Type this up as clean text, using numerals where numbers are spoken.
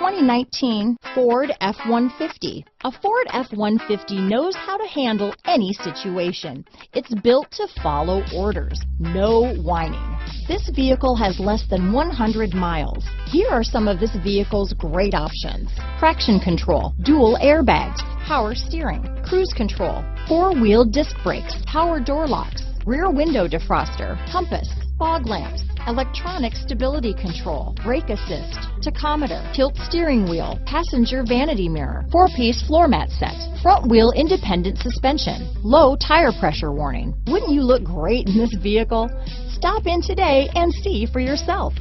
2019 Ford F-150. A Ford F-150 knows how to handle any situation. It's built to follow orders, no whining. This vehicle has less than 100 miles. Here are some of this vehicle's great options: traction control, dual airbags, power steering, cruise control, four-wheel disc brakes, power door locks, rear window defroster, compass, fog lamps, electronic stability control, brake assist, tachometer, tilt steering wheel, passenger vanity mirror, four-piece floor mat set, front wheel independent suspension, low tire pressure warning. Wouldn't you look great in this vehicle? Stop in today and see for yourself.